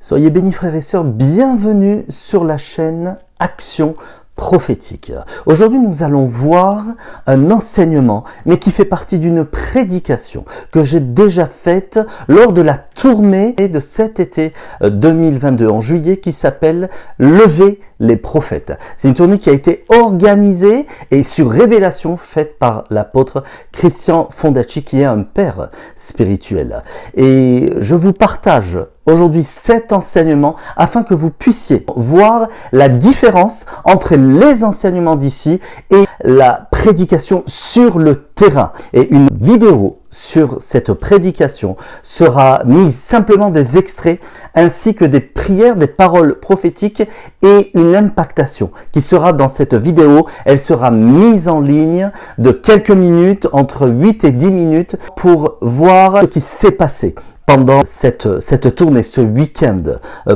Soyez bénis frères et sœurs, bienvenue sur la chaîne Action prophétique. Aujourd'hui, nous allons voir un enseignement, mais qui fait partie d'une prédication que j'ai déjà faite lors de la tournée de cet été 2022, en juillet, qui s'appelle « Lever les prophètes ». C'est une tournée qui a été organisée et sur révélation faite par l'apôtre Christian Fondacci, qui est un père spirituel. Et je vous partage aujourd'hui cet enseignement afin que vous puissiez voir la différence entre les enseignements d'ici et la prédication sur le terrain. Et une vidéo sur cette prédication sera mise, simplement des extraits ainsi que des prières, des paroles prophétiques et une impactation qui sera dans cette vidéo. Elle sera mise en ligne de quelques minutes, entre 8 et 10 minutes, pour voir ce qui s'est passé pendant cette tournée, ce week-end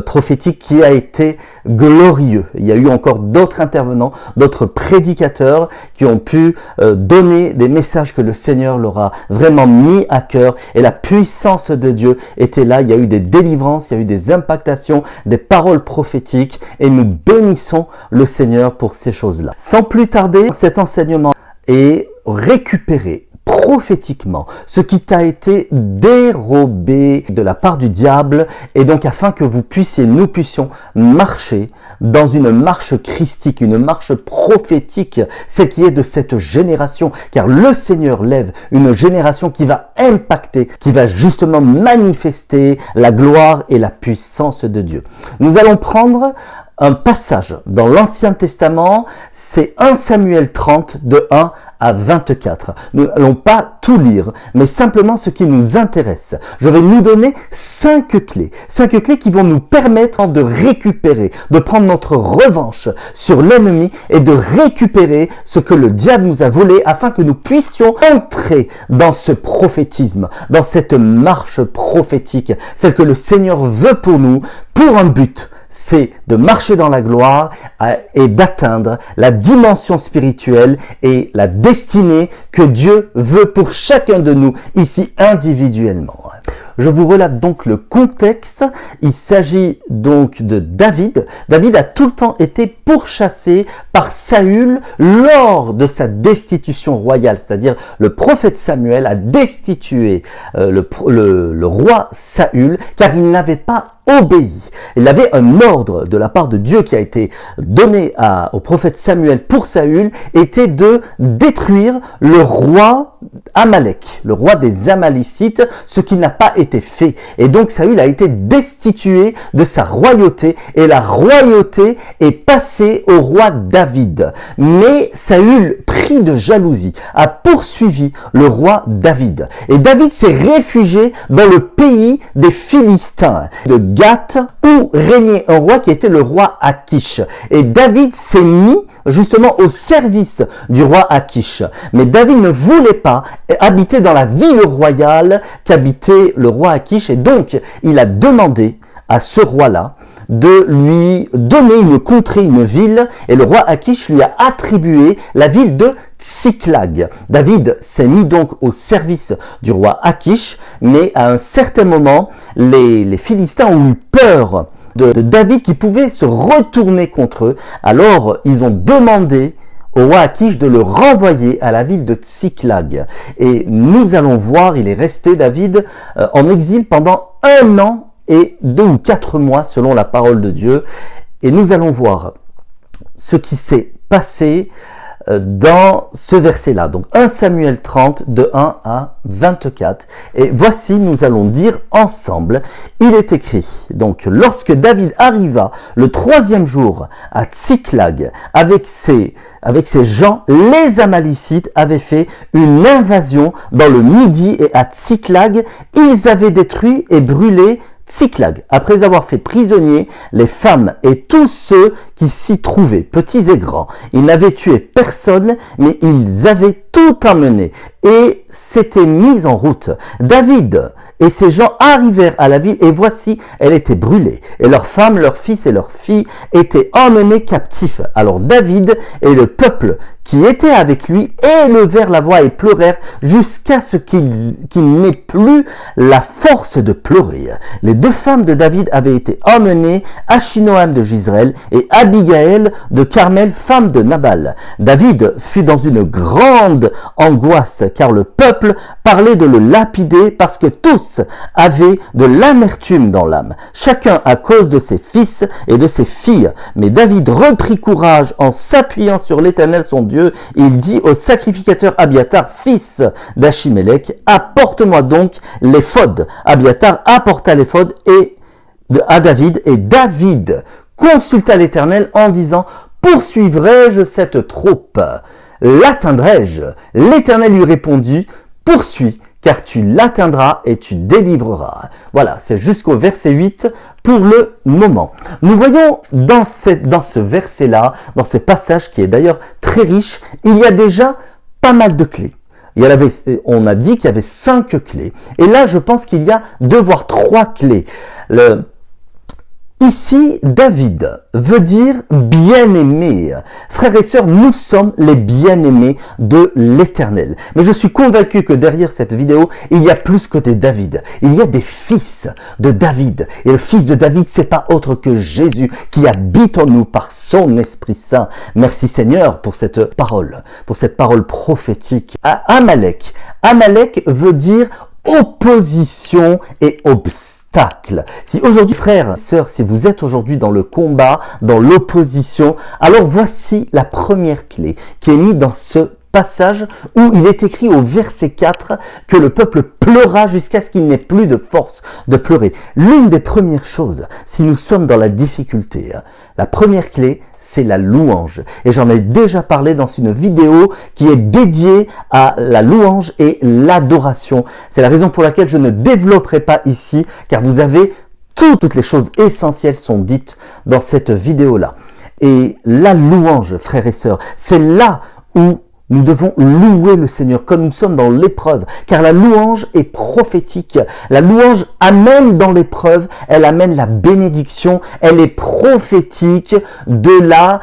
prophétique qui a été glorieux. Il y a eu encore d'autres intervenants, d'autres prédicateurs qui ont pu donner des messages que le Seigneur leur a vraiment mis à cœur, et la puissance de Dieu était là. Il y a eu des délivrances, il y a eu des impactations, des paroles prophétiques, et nous bénissons le Seigneur pour ces choses-là. Sans plus tarder, cet enseignement est récupéré prophétiquement, ce qui t'a été dérobé de la part du diable, et donc afin que nous puissions marcher dans une marche christique, une marche prophétique, celle qui est de cette génération, car le Seigneur lève une génération qui va impacter, qui va justement manifester la gloire et la puissance de Dieu. Nous allons prendre un passage dans l'Ancien Testament, c'est 1 Samuel 30 de 1 à 24. Nous n'allons pas tout lire, mais simplement ce qui nous intéresse. Je vais nous donner 5 clés qui vont nous permettre de récupérer, de prendre notre revanche sur l'ennemi et de récupérer ce que le diable nous a volé, afin que nous puissions entrer dans ce prophétisme, dans cette marche prophétique, celle que le Seigneur veut pour nous, pour un but. C'est de marcher dans la gloire et d'atteindre la dimension spirituelle et la destinée que Dieu veut pour chacun de nous ici individuellement. Je vous relate donc le contexte. Il s'agit donc de David. David a tout le temps été pourchassé par Saül lors de sa destitution royale, c'est-à-dire le prophète Samuel a destitué le roi Saül car il n'avait pas obéi. Il avait un ordre de la part de Dieu qui a été donné au prophète Samuel pour Saül, était de détruire le roi Amalek, le roi des Amalécites, ce qui n'a pas été fait. Et donc Saül a été destitué de sa royauté, et la royauté est passée au roi David. Mais Saül, pris de jalousie, a poursuivi le roi David. Et David s'est réfugié dans le pays des Philistins, de Gath, où régnait un roi qui était le roi Akish. Et David s'est mis justement au service du roi Akish. Mais David ne voulait pas habiter dans la ville royale qu'habitait le roi Akish, et donc il a demandé à ce roi-là de lui donner une contrée, une ville, et le roi Akish lui a attribué la ville de Tsiklag. David s'est mis donc au service du roi Akish, mais à un certain moment, les Philistins ont eu peur de David qui pouvait se retourner contre eux. Alors ils ont demandé au roi Akish de le renvoyer à la ville de Tsiklag. Et nous allons voir, il est resté, David, en exil pendant 1 an et 2 ou 4 mois selon la parole de Dieu. Et nous allons voir ce qui s'est passé dans ce verset-là. Donc 1 Samuel 30 de 1 à 24. Et voici, nous allons dire ensemble, il est écrit, donc lorsque David arriva le 3e jour à Tsiklag avec ses gens, les Amalécites avaient fait une invasion dans le Midi, et à Tsiklag, ils avaient détruit et brûlé Tsiklag, après avoir fait prisonniers les femmes et tous ceux qui s'y trouvaient, petits et grands. Ils n'avaient tué personne, mais ils avaient tout emmené et s'étaient mis en route. David et ses gens arrivèrent à la ville, et voici, elle était brûlée, et leurs femmes, leurs fils et leurs filles étaient emmenés captifs. Alors David et le peuple qui étaient avec lui élevèrent la voix et pleurèrent jusqu'à ce qu'il n'ait plus la force de pleurer. Les deux femmes de David avaient été emmenées, Achinoam de Jezreel et Abigaël de Carmel, femme de Nabal. David fut dans une grande angoisse car le peuple parlait de le lapider parce que tous avaient de l'amertume dans l'âme, chacun à cause de ses fils et de ses filles. Mais David reprit courage en s'appuyant sur l'Éternel son Dieu. Il dit au sacrificateur Abiatar, fils d'Achimélec, apporte-moi donc l'éphod. Abiatar apporta l'éphod à David, et David consulta l'Éternel en disant, poursuivrai-je cette troupe? L'atteindrai-je? L'Éternel lui répondit, poursuis, car tu l'atteindras et tu délivreras. Voilà, c'est jusqu'au verset 8 pour le moment. Nous voyons dans ce verset-là, dans ce passage qui est d'ailleurs très riche, il y a déjà pas mal de clés. On a dit qu'il y avait 5 clés. Et là, je pense qu'il y a 2 voire 3 clés. Ici, David veut dire bien-aimé. Frères et sœurs, nous sommes les bien-aimés de l'Éternel. Mais je suis convaincu que derrière cette vidéo, il y a plus que des David. Il y a des fils de David. Et le fils de David, c'est pas autre que Jésus qui habite en nous par son Esprit Saint. Merci Seigneur pour cette parole prophétique. Amalek. Amalek veut dire opposition et obstacle. Si aujourd'hui, frères, sœurs, si vous êtes aujourd'hui dans le combat, dans l'opposition, alors voici la première clé qui est mise dans ce passage où il est écrit au verset 4 que le peuple pleura jusqu'à ce qu'il n'ait plus de force de pleurer. L'une des premières choses, si nous sommes dans la difficulté, la première clé, c'est la louange. Et j'en ai déjà parlé dans une vidéo qui est dédiée à la louange et l'adoration. C'est la raison pour laquelle je ne développerai pas ici, car vous avez toutes les choses essentielles sont dites dans cette vidéo-là. Et la louange, frères et sœurs, c'est là où nous devons louer le Seigneur comme nous sommes dans l'épreuve, car la louange est prophétique. La louange amène dans l'épreuve, elle amène la bénédiction, elle est prophétique de la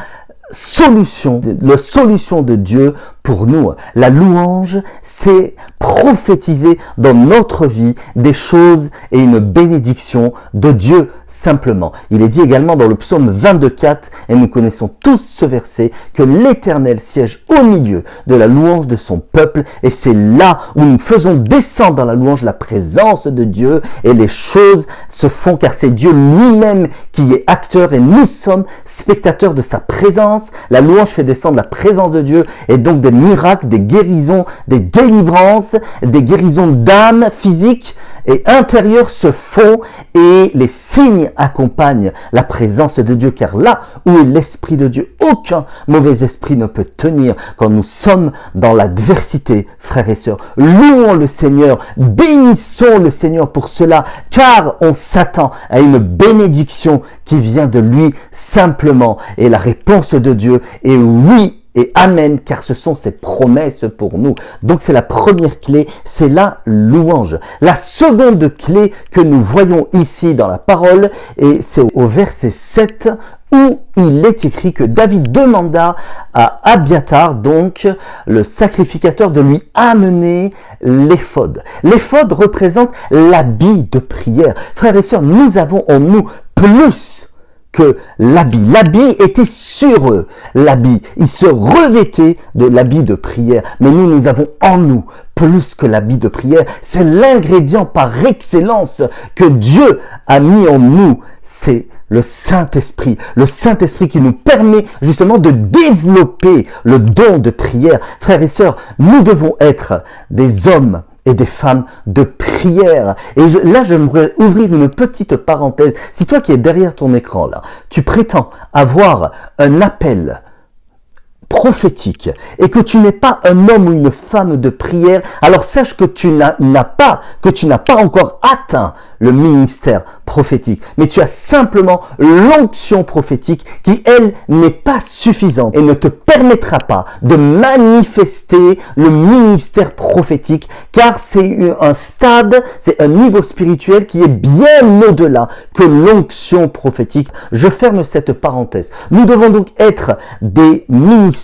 solution de Dieu pour nous. La louange, c'est prophétiser dans notre vie des choses et une bénédiction de Dieu simplement. Il est dit également dans le psaume 22:4, et nous connaissons tous ce verset, que l'Éternel siège au milieu de la louange de son peuple, et c'est là où nous faisons descendre dans la louange la présence de Dieu, et les choses se font car c'est Dieu lui-même qui est acteur et nous sommes spectateurs de sa présence. La louange fait descendre la présence de Dieu et donc des miracles, des guérisons, des délivrances, des guérisons d'âme physique et intérieure se font et les signes accompagnent la présence de Dieu, car là où est l'Esprit de Dieu, aucun mauvais esprit ne peut tenir. Quand nous sommes dans l'adversité, frères et sœurs, louons le Seigneur, bénissons le Seigneur pour cela, car on s'attend à une bénédiction qui vient de lui simplement. Et la réponse de Dieu est oui et amen, car ce sont ses promesses pour nous. Donc c'est la première clé, c'est la louange. La seconde clé que nous voyons ici dans la parole, et c'est au verset 7, où il est écrit que David demanda à Abiatar, donc le sacrificateur, de lui amener l'éphod. L'éphod représente l'habit de prière. Frères et sœurs, nous avons en nous plus que l'habit. L'habit était sur eux. L'habit, ils se revêtaient de l'habit de prière. Mais nous avons en nous plus que l'habit de prière. C'est l'ingrédient par excellence que Dieu a mis en nous. C'est le Saint-Esprit. Le Saint-Esprit qui nous permet justement de développer le don de prière. Frères et sœurs, nous devons être des hommes et des femmes de prière. Et là, j'aimerais ouvrir une petite parenthèse. Si toi qui es derrière ton écran, là, tu prétends avoir un appel prophétique et que tu n'es pas un homme ou une femme de prière, alors sache que tu n'as pas encore atteint le ministère prophétique, mais tu as simplement l'onction prophétique qui, elle, n'est pas suffisante et ne te permettra pas de manifester le ministère prophétique, car c'est un stade, c'est un niveau spirituel qui est bien au-delà que l'onction prophétique. Je ferme cette parenthèse. Nous devons donc être des ministères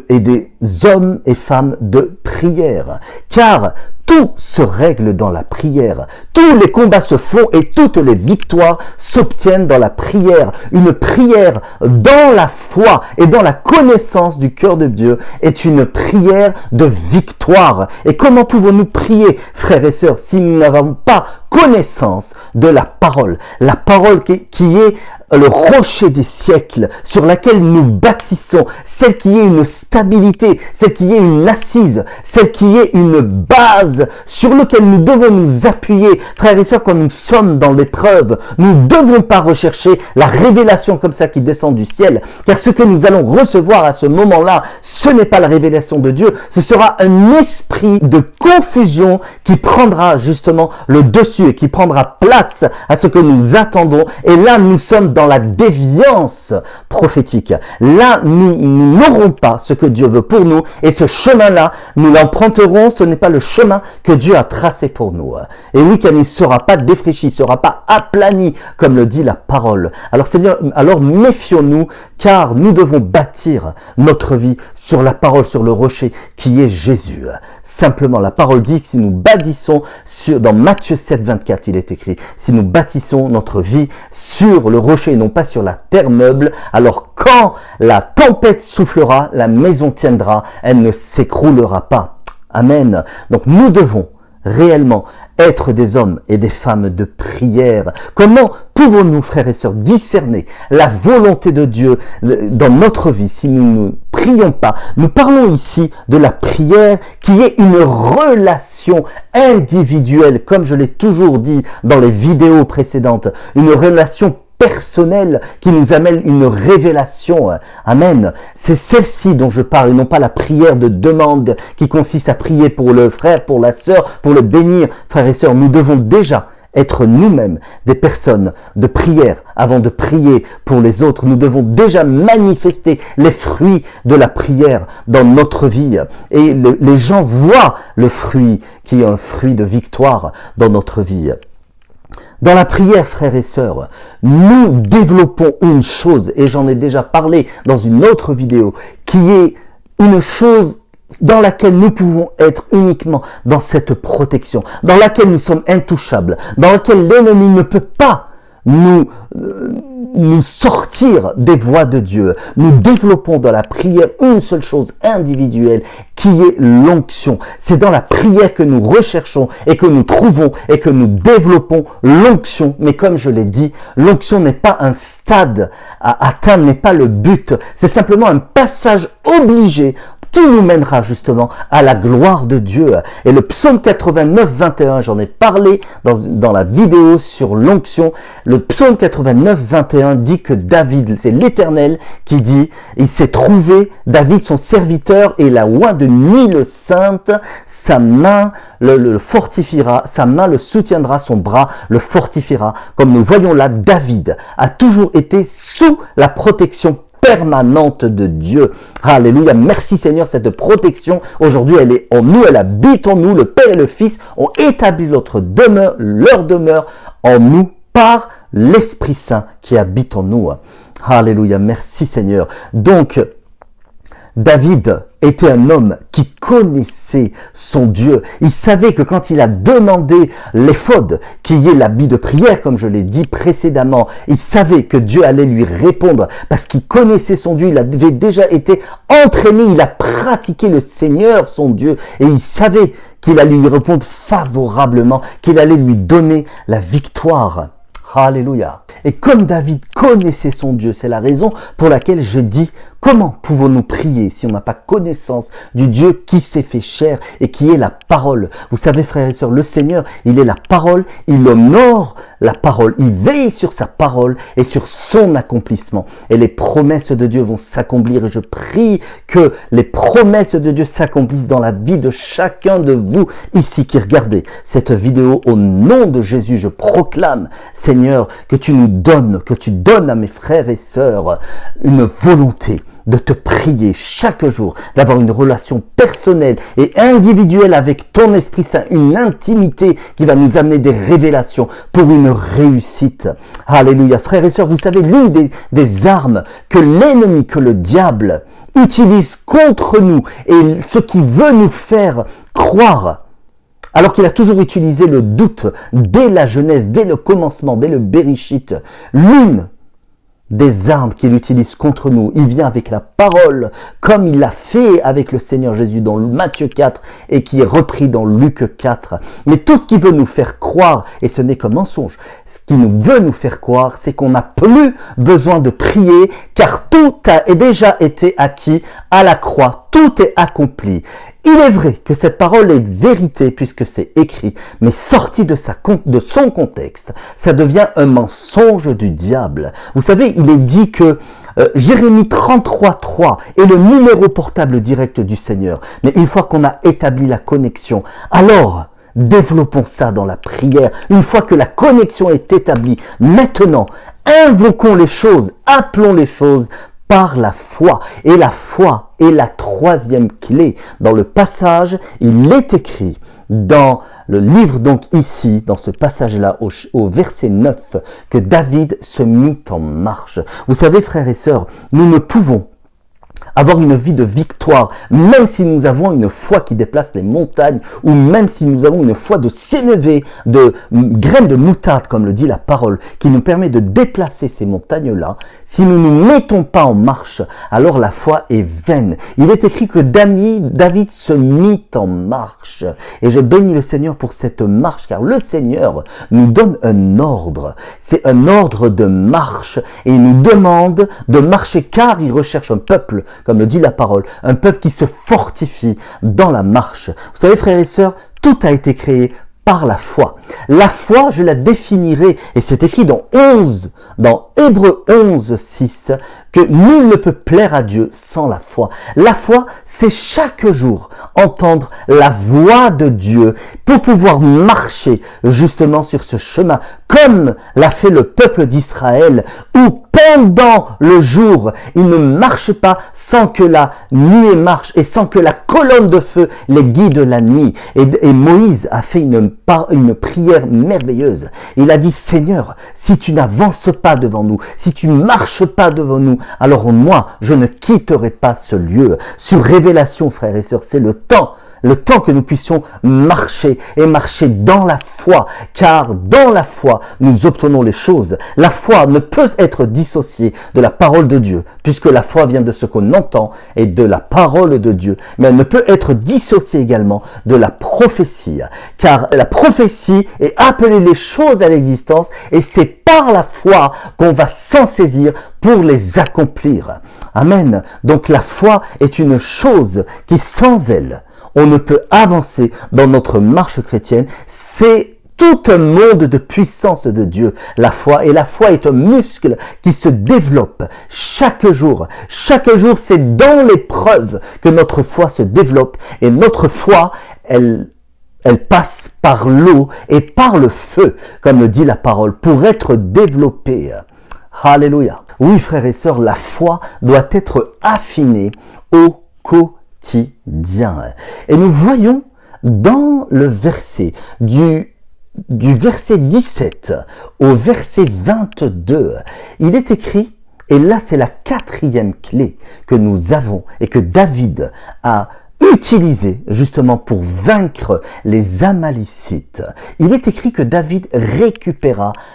et des hommes et femmes de prière. Car tout se règle dans la prière. Tous les combats se font et toutes les victoires s'obtiennent dans la prière. Une prière dans la foi et dans la connaissance du cœur de Dieu est une prière de victoire. Et comment pouvons-nous prier, frères et sœurs, si nous n'avons pas connaissance de la parole? La parole qui est le rocher des siècles sur laquelle nous bâtissons, celle qui est une stabilité, celle qui est une assise, celle qui est une base sur laquelle nous devons nous appuyer. Frères et sœurs, quand nous sommes dans l'épreuve, nous ne devons pas rechercher la révélation comme ça qui descend du ciel, car ce que nous allons recevoir à ce moment-là, ce n'est pas la révélation de Dieu, ce sera un esprit de confusion qui prendra justement le dessus et qui prendra place à ce que nous attendons. Et là, nous sommes dans la déviance prophétique. Là, nous n'aurons pas ce que Dieu veut pour nous, et ce chemin-là, nous l'emprunterons. Ce n'est pas le chemin que Dieu a tracé pour nous. Et oui, car il ne sera pas défraîchi, il ne sera pas aplani, comme le dit la parole. Alors Seigneur, alors méfions-nous, car nous devons bâtir notre vie sur la parole, sur le rocher qui est Jésus. Simplement, la parole dit que si nous bâtissons dans Matthieu 7, 24, il est écrit, si nous bâtissons notre vie sur le rocher et non pas sur la terre meuble, alors quand la tempête soufflera, la maison tiendra, elle ne s'écroulera pas. Amen. Donc nous devons réellement être des hommes et des femmes de prière. Comment pouvons-nous, frères et sœurs, discerner la volonté de Dieu dans notre vie si nous ne prions pas? Nous parlons ici de la prière qui est une relation individuelle, comme je l'ai toujours dit dans les vidéos précédentes, une relation personnelle qui nous amène une révélation. Amen. C'est celle-ci dont je parle et non pas la prière de demande qui consiste à prier pour le frère, pour la sœur, pour le bénir. Frères et sœurs, nous devons déjà être nous-mêmes des personnes de prière avant de prier pour les autres. Nous devons déjà manifester les fruits de la prière dans notre vie. Et les gens voient le fruit qui est un fruit de victoire dans notre vie. Dans la prière, frères et sœurs, nous développons une chose, et j'en ai déjà parlé dans une autre vidéo, qui est une chose dans laquelle nous pouvons être uniquement dans cette protection, dans laquelle nous sommes intouchables, dans laquelle l'ennemi ne peut pas nous sortir des voies de Dieu. Nous développons dans la prière une seule chose individuelle qui est l'onction. C'est dans la prière que nous recherchons et que nous trouvons et que nous développons l'onction. Mais comme je l'ai dit, l'onction n'est pas un stade à atteindre, n'est pas le but. C'est simplement un passage obligé qui nous mènera justement à la gloire de Dieu. Et le psaume 89, 21, j'en ai parlé dans la vidéo sur l'onction. Le psaume 89, 21 dit que David, c'est l'Éternel qui dit, il s'est trouvé, David son serviteur, et la oint de nuit le sainte, sa main le fortifiera, sa main le soutiendra, son bras le fortifiera. Comme nous voyons là, David a toujours été sous la protection permanente de Dieu. Alléluia. Merci Seigneur, cette protection, aujourd'hui, elle est en nous, elle habite en nous. Le Père et le Fils ont établi leur demeure en nous par l'Esprit Saint qui habite en nous. Alléluia. Merci Seigneur. Donc, David était un homme qui connaissait son Dieu. Il savait que quand il a demandé l'éphod, qui est l'habit de prière, comme je l'ai dit précédemment, il savait que Dieu allait lui répondre parce qu'il connaissait son Dieu. Il avait déjà été entraîné, il a pratiqué le Seigneur, son Dieu, et il savait qu'il allait lui répondre favorablement, qu'il allait lui donner la victoire. Alléluia. Et comme David connaissait son Dieu, c'est la raison pour laquelle je dis, comment pouvons-nous prier si on n'a pas connaissance du Dieu qui s'est fait chair et qui est la parole? Vous savez, frères et sœurs, le Seigneur, il est la parole, il honore la parole, il veille sur sa parole et sur son accomplissement. Et les promesses de Dieu vont s'accomplir, et je prie que les promesses de Dieu s'accomplissent dans la vie de chacun de vous ici qui regardez cette vidéo. Au nom de Jésus, je proclame, Seigneur, que tu nous donnes donne à mes frères et sœurs une volonté de te prier chaque jour, d'avoir une relation personnelle et individuelle avec ton Esprit Saint, une intimité qui va nous amener des révélations pour une réussite. Alléluia. Frères et sœurs, vous savez, l'une des armes que l'ennemi, que le diable utilise contre nous et ce qui veut nous faire croire, alors qu'il a toujours utilisé le doute dès la Genèse, dès le commencement, dès le Bereshit, l'une des armes qu'il utilise contre nous, il vient avec la parole, comme il l'a fait avec le Seigneur Jésus dans Matthieu 4 et qui est repris dans Luc 4. Mais tout ce qui veut nous faire croire, et ce n'est qu'un mensonge, ce qui nous veut nous faire croire, c'est qu'on n'a plus besoin de prier, car tout a déjà été acquis à la croix, tout est accompli. Il est vrai que cette parole est vérité puisque c'est écrit, mais sorti de son contexte, ça devient un mensonge du diable. Vous savez, il est dit que Jérémie 33.3 est le numéro portable direct du Seigneur. Mais une fois qu'on a établi la connexion, alors développons ça dans la prière. Une fois que la connexion est établie, maintenant, invoquons les choses, appelons les choses par la foi. Et la foi est la troisième clé. Dans le passage, il est écrit dans le livre, donc ici, dans ce passage-là, au verset 9, que David se mit en marche. Vous savez, frères et sœurs, nous ne pouvons avoir une vie de victoire, même si nous avons une foi qui déplace les montagnes, ou même si nous avons une foi de sénévé, de graines de moutarde, comme le dit la parole, qui nous permet de déplacer ces montagnes-là, si nous ne nous mettons pas en marche, alors la foi est vaine. Il est écrit que David se mit en marche. Et je bénis le Seigneur pour cette marche, car le Seigneur nous donne un ordre. C'est un ordre de marche, et il nous demande de marcher, car il recherche un peuple, comme le dit la parole, un peuple qui se fortifie dans la marche. Vous savez, frères et sœurs, tout a été créé par la foi. La foi, je la définirai, et c'est écrit dans Hébreux 11, 6, que nul ne peut plaire à Dieu sans la foi. La foi, c'est chaque jour entendre la voix de Dieu pour pouvoir marcher justement sur ce chemin, comme l'a fait le peuple d'Israël, où pendant le jour, il ne marche pas sans que la nuée marche et sans que la colonne de feu les guide la nuit. Et Moïse a fait une prière merveilleuse. Il a dit, Seigneur, si tu n'avances pas devant nous, si tu marches pas devant nous, alors moi, je ne quitterai pas ce lieu. Sur Révélation, frères et sœurs, c'est le temps que nous puissions marcher et marcher dans la foi, car dans la foi, nous obtenons les choses. La foi ne peut être dissociée de la parole de Dieu, puisque la foi vient de ce qu'on entend et de la parole de Dieu, mais elle ne peut être dissociée également de la prophétie, car la prophétie est appeler les choses à l'existence et c'est par la foi qu'on va s'en saisir pour les accomplir. Amen. Donc la foi est une chose qui, sans elle, on ne peut avancer dans notre marche chrétienne. C'est tout un monde de puissance de Dieu, la foi. Et la foi est un muscle qui se développe chaque jour. Chaque jour, c'est dans l'épreuve que notre foi se développe. Et notre foi, elle passe par l'eau et par le feu, comme le dit la parole, pour être développée. Alléluia. Oui, frères et sœurs, la foi doit être affinée au quotidien. Et nous voyons dans le verset du verset 17 au verset 22, il est écrit, et là c'est la quatrième clé que nous avons et que David a utilisé justement pour vaincre les Amalicites. Il est écrit que David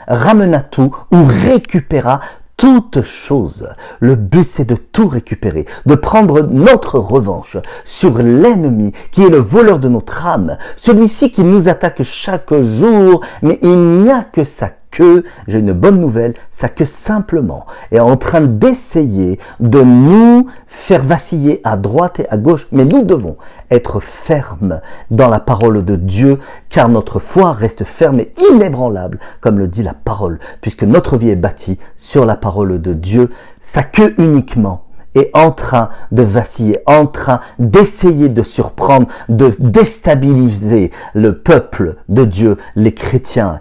ramena tout ou récupéra toute chose. Le but, c'est de tout récupérer, de prendre notre revanche sur l'ennemi qui est le voleur de notre âme, celui-ci qui nous attaque chaque jour, mais il n'y a que sa queue, j'ai une bonne nouvelle, sa queue simplement est en train d'essayer de nous faire vaciller à droite et à gauche, mais nous devons être fermes dans la parole de Dieu, car notre foi reste ferme et inébranlable, comme le dit la parole, puisque notre vie est bâtie sur la parole de Dieu, sa queue uniquement est en train de vaciller, en train d'essayer de surprendre, de déstabiliser le peuple de Dieu, les chrétiens.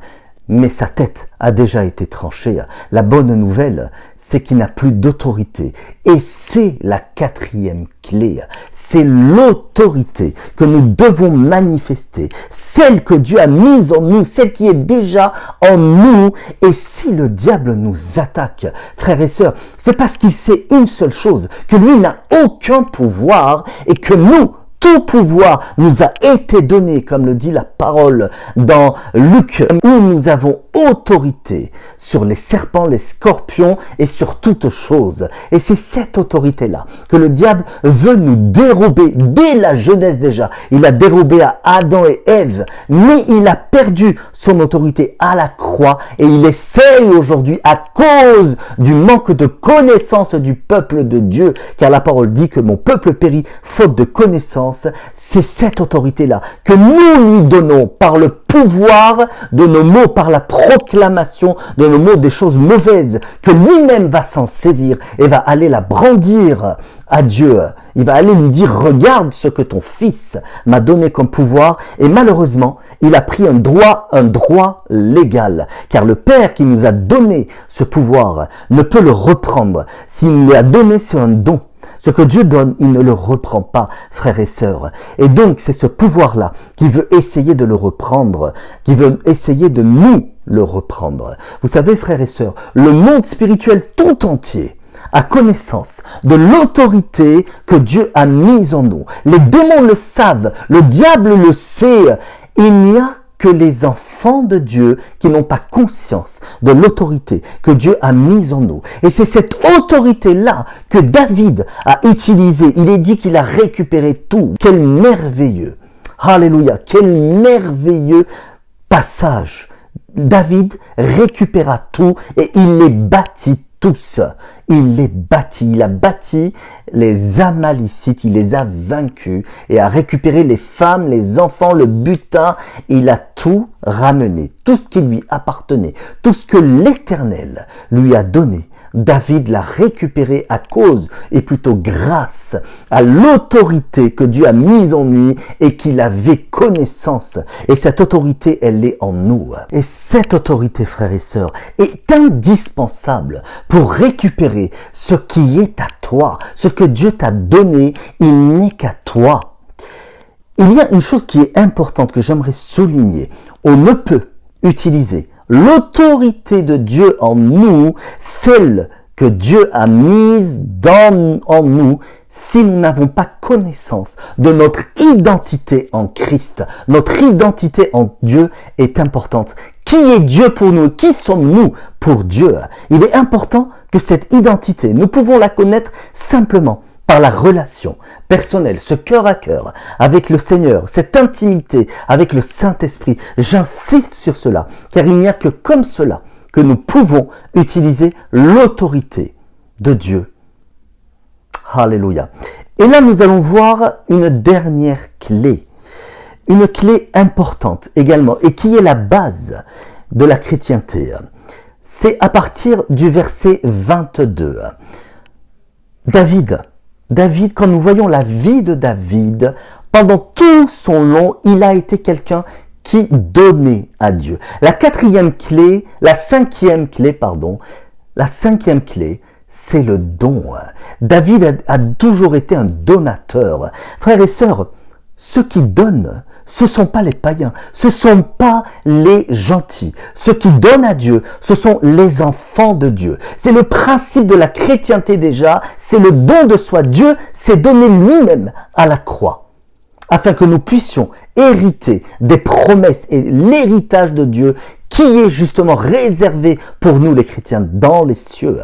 mais sa tête a déjà été tranchée. La bonne nouvelle, c'est qu'il n'a plus d'autorité. Et c'est la quatrième clé. C'est l'autorité que nous devons manifester. Celle que Dieu a mise en nous, celle qui est déjà en nous. Et si le diable nous attaque, frères et sœurs, c'est parce qu'il sait une seule chose, que lui n'a aucun pouvoir et que nous, tout pouvoir nous a été donné, comme le dit la parole dans Luc, où nous avons autorité sur les serpents, les scorpions et sur toutes choses. Et c'est cette autorité-là que le diable veut nous dérober dès la jeunesse déjà. Il a dérobé à Adam et Ève, mais il a perdu son autorité à la croix et il essaye aujourd'hui à cause du manque de connaissance du peuple de Dieu, car la parole dit que mon peuple périt faute de connaissance. C'est cette autorité-là que nous lui donnons par le pouvoir de nos mots, par la proclamation de nos mots, des choses mauvaises, que lui-même va s'en saisir et va aller la brandir à Dieu. Il va aller lui dire, regarde ce que ton fils m'a donné comme pouvoir. Et malheureusement, il a pris un droit légal. Car le Père qui nous a donné ce pouvoir ne peut le reprendre. S'il nous l'a donné, c'est un don. Ce que Dieu donne, il ne le reprend pas, frères et sœurs. Et donc, c'est ce pouvoir-là qui veut essayer de le reprendre, qui veut essayer de nous le reprendre. Vous savez, frères et sœurs, le monde spirituel tout entier a connaissance de l'autorité que Dieu a mise en nous. Les démons le savent, le diable le sait. Il n'y a que les enfants de Dieu qui n'ont pas conscience de l'autorité que Dieu a mise en nous. Et c'est cette autorité-là que David a utilisée. Il est dit qu'il a récupéré tout. Quel merveilleux! Alléluia! Quel merveilleux passage! David récupéra tout et il les bâtit tous. Il les bâtit. Il a bâti les Amalicites. Il les a vaincus et a récupéré les femmes, les enfants, le butin. Il a tout ramené. Tout ce qui lui appartenait. Tout ce que l'Éternel lui a donné. David l'a récupéré à cause, et plutôt grâce à l'autorité que Dieu a mise en lui et qu'il avait connaissance. Et cette autorité, elle est en nous. Et cette autorité, frères et sœurs, est indispensable pour récupérer ce qui est à toi. Ce que Dieu t'a donné, il n'est qu'à toi. Il y a une chose qui est importante que j'aimerais souligner. On ne peut utiliser l'autorité de Dieu en nous, celle que Dieu a mise en nous, si nous n'avons pas connaissance de notre identité en Christ. Notre identité en Dieu est importante. Qui est Dieu pour nous? Qui sommes-nous pour Dieu? Il est important que cette identité, nous pouvons la connaître simplement par la relation personnelle, ce cœur à cœur avec le Seigneur, cette intimité avec le Saint-Esprit. J'insiste sur cela, car il n'y a que comme cela que nous pouvons utiliser l'autorité de Dieu. Alléluia. Et là, nous allons voir une dernière clé, une clé importante également, et qui est la base de la chrétienté. C'est à partir du verset 22. David, quand nous voyons la vie de David, pendant tout son long, il a été quelqu'un qui donnait à Dieu. La cinquième clé, c'est le don. David a toujours été un donateur. Frères et sœurs, ceux qui donnent, ce ne sont pas les païens, ce ne sont pas les gentils. Ceux qui donnent à Dieu, ce sont les enfants de Dieu. C'est le principe de la chrétienté déjà, c'est le don de soi. Dieu s'est donné lui-même à la croix, afin que nous puissions hériter des promesses et l'héritage de Dieu qui est justement réservé pour nous les chrétiens dans les cieux.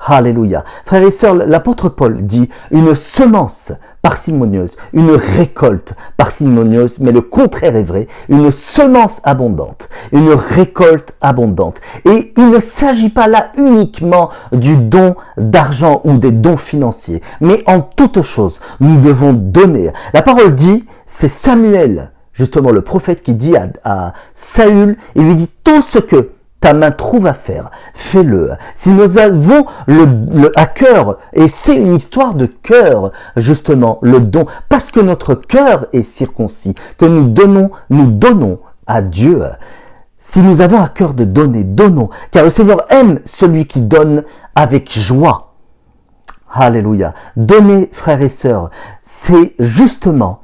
Alléluia. Frères et sœurs, l'apôtre Paul dit une semence parcimonieuse, une récolte parcimonieuse, mais le contraire est vrai, une semence abondante, une récolte abondante. Et il ne s'agit pas là uniquement du don d'argent ou des dons financiers, mais en toute chose, nous devons donner. La parole dit, c'est Samuel, justement le prophète qui dit à Saül, il lui dit tout ce que ta main trouve à faire, fais-le. Si nous avons le à cœur, et c'est une histoire de cœur, justement, le don, parce que notre cœur est circoncis, que nous donnons à Dieu. Si nous avons à cœur de donner, donnons, car le Seigneur aime celui qui donne avec joie. Alléluia. Donner, frères et sœurs, c'est justement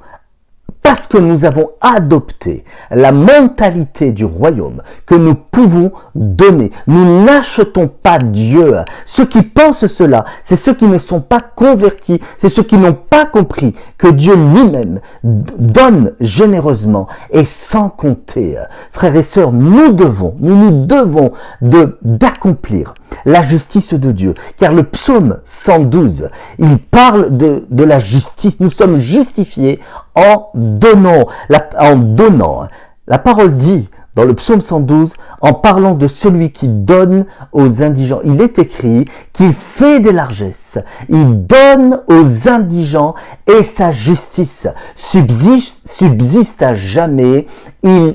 parce que nous avons adopté la mentalité du royaume que nous pouvons donner. Nous n'achetons pas Dieu. Ceux qui pensent cela, c'est ceux qui ne sont pas convertis, c'est ceux qui n'ont pas compris que Dieu lui-même donne généreusement et sans compter. Frères et sœurs, nous nous devons d'accomplir la justice de Dieu. Car le psaume 112, il parle de la justice. Nous sommes justifiés en donnant. La parole dit dans le psaume 112, en parlant de celui qui donne aux indigents, il est écrit qu'il fait des largesses, il donne aux indigents et sa justice subsiste à jamais,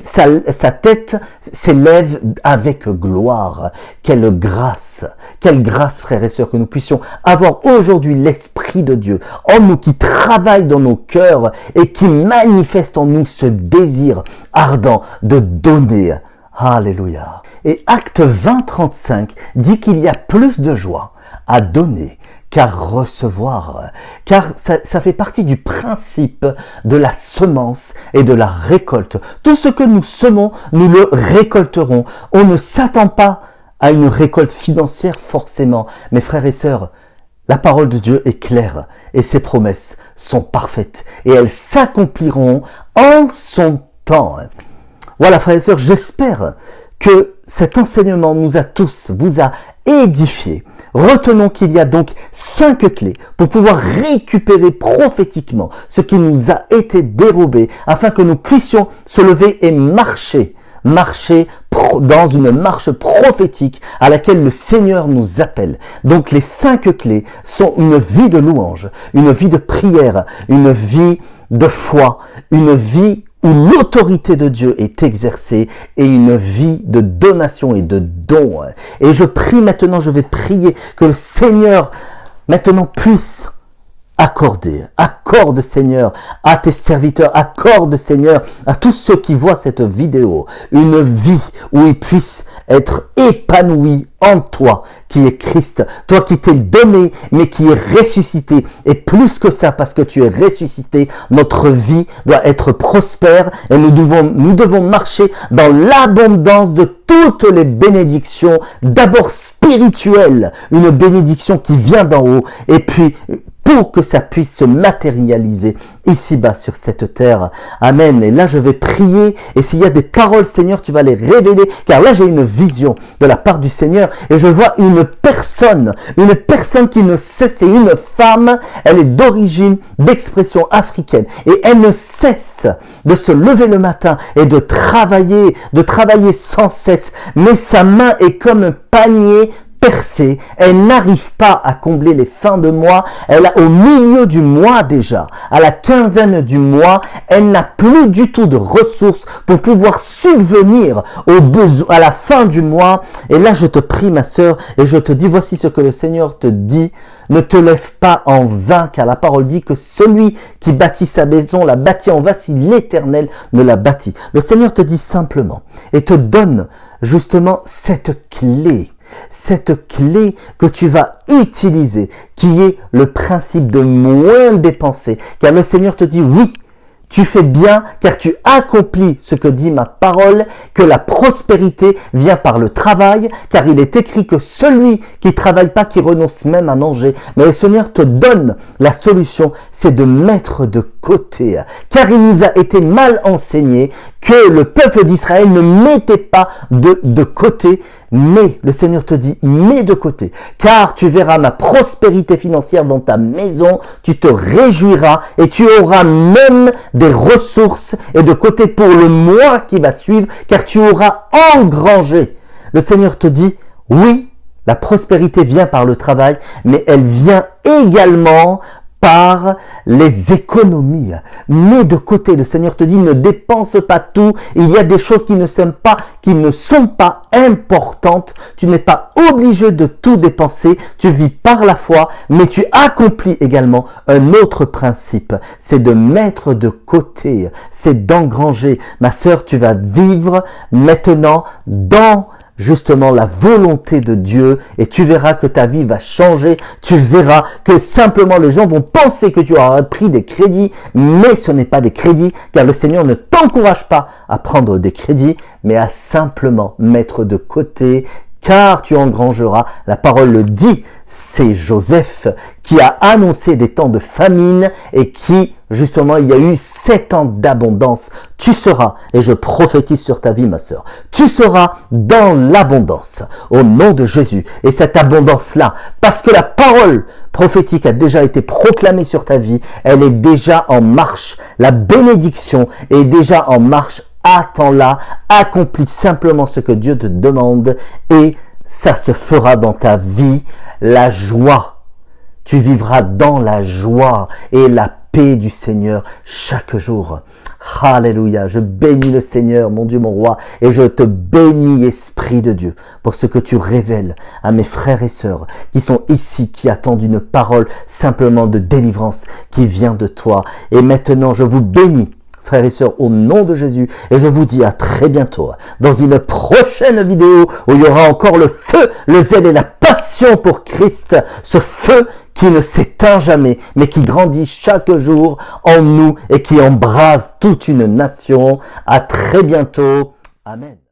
sa tête s'élève avec gloire. Quelle grâce, frères et sœurs, que nous puissions avoir aujourd'hui l'Esprit de Dieu en nous, qui travaille dans nos cœurs et qui manifeste en nous ce désir ardent de donner. Alléluia. Et Acte 20-35 dit qu'il y a plus de joie à donner qu'à recevoir. Car ça fait partie du principe de la semence et de la récolte. Tout ce que nous semons, nous le récolterons. On ne s'attend pas à une récolte financière forcément. Mais frères et sœurs, la parole de Dieu est claire et ses promesses sont parfaites. Et elles s'accompliront en son temps. Voilà, frères et sœurs, j'espère que cet enseignement vous a édifié. Retenons qu'il y a donc 5 clés pour pouvoir récupérer prophétiquement ce qui nous a été dérobé, afin que nous puissions se lever et marcher dans une marche prophétique à laquelle le Seigneur nous appelle. Donc les 5 clés sont une vie de louange, une vie de prière, une vie de foi, une vie où l'autorité de Dieu est exercée et une vie de donation et de don. Et je vais prier que le Seigneur maintenant puisse accorde Seigneur à tes serviteurs, accorde Seigneur à tous ceux qui voient cette vidéo, une vie où ils puissent être épanouis en toi qui es Christ, toi qui t'es donné mais qui est ressuscité, et plus que ça, parce que tu es ressuscité, notre vie doit être prospère et nous devons marcher dans l'abondance de toutes les bénédictions, d'abord spirituelles, une bénédiction qui vient d'en haut, et puis pour que ça puisse se matérialiser ici-bas sur cette terre. Amen. Et là, je vais prier. Et s'il y a des paroles, Seigneur, tu vas les révéler. Car là, j'ai une vision de la part du Seigneur. Et je vois une personne qui ne cesse. C'est une femme. Elle est d'origine, d'expression africaine. Et elle ne cesse de se lever le matin et de travailler sans cesse. Mais sa main est comme un panier percée, elle n'arrive pas à combler les fins de mois, elle a au milieu du mois déjà, à la quinzaine du mois, elle n'a plus du tout de ressources pour pouvoir subvenir aux besoins à la fin du mois. Et là, je te prie, ma sœur, et je te dis, voici ce que le Seigneur te dit: ne te lève pas en vain, car la parole dit que celui qui bâtit sa maison la bâtit en vain si l'Éternel ne la bâtit. Le Seigneur te dit simplement et te donne justement cette clé que tu vas utiliser, qui est le principe de moins dépenser. Car le Seigneur te dit, oui, tu fais bien, car tu accomplis ce que dit ma parole, que la prospérité vient par le travail, car il est écrit que celui qui travaille pas, qui renonce même à manger. Mais le Seigneur te donne la solution, c'est de mettre de côté. Car il nous a été mal enseigné que le peuple d'Israël ne mettait pas de côté, mais le Seigneur te dit, mets de côté, car tu verras ma prospérité financière dans ta maison, tu te réjouiras et tu auras même des ressources et de côté pour le mois qui va suivre, car tu auras engrangé. Le Seigneur te dit, oui, la prospérité vient par le travail, mais elle vient également par les économies. Mets de côté. Le Seigneur te dit, ne dépense pas tout. Il y a des choses qui ne sont pas importantes. Tu n'es pas obligé de tout dépenser. Tu vis par la foi, mais tu accomplis également un autre principe. C'est de mettre de côté. C'est d'engranger. Ma sœur, tu vas vivre maintenant dans justement la volonté de Dieu et tu verras que ta vie va changer, tu verras que simplement les gens vont penser que tu auras pris des crédits, mais ce n'est pas des crédits car le Seigneur ne t'encourage pas à prendre des crédits, mais à simplement mettre de côté car tu engrangeras, la parole le dit, c'est Joseph qui a annoncé des temps de famine et qui, justement, il y a eu 7 ans d'abondance. Tu seras, et je prophétise sur ta vie, ma sœur, tu seras dans l'abondance, au nom de Jésus. Et cette abondance-là, parce que la parole prophétique a déjà été proclamée sur ta vie, elle est déjà en marche. La bénédiction est déjà en marche. Attends-la, accomplis simplement ce que Dieu te demande et ça se fera dans ta vie. La joie, tu vivras dans la joie et la paix du Seigneur chaque jour. Alléluia, je bénis le Seigneur, mon Dieu, mon roi, et je te bénis, Esprit de Dieu, pour ce que tu révèles à mes frères et sœurs qui sont ici, qui attendent une parole simplement de délivrance qui vient de toi. Et maintenant, je vous bénis, frères et sœurs, au nom de Jésus, et je vous dis à très bientôt dans une prochaine vidéo où il y aura encore le feu, le zèle et la passion pour Christ, ce feu qui ne s'éteint jamais, mais qui grandit chaque jour en nous et qui embrase toute une nation. À très bientôt. Amen.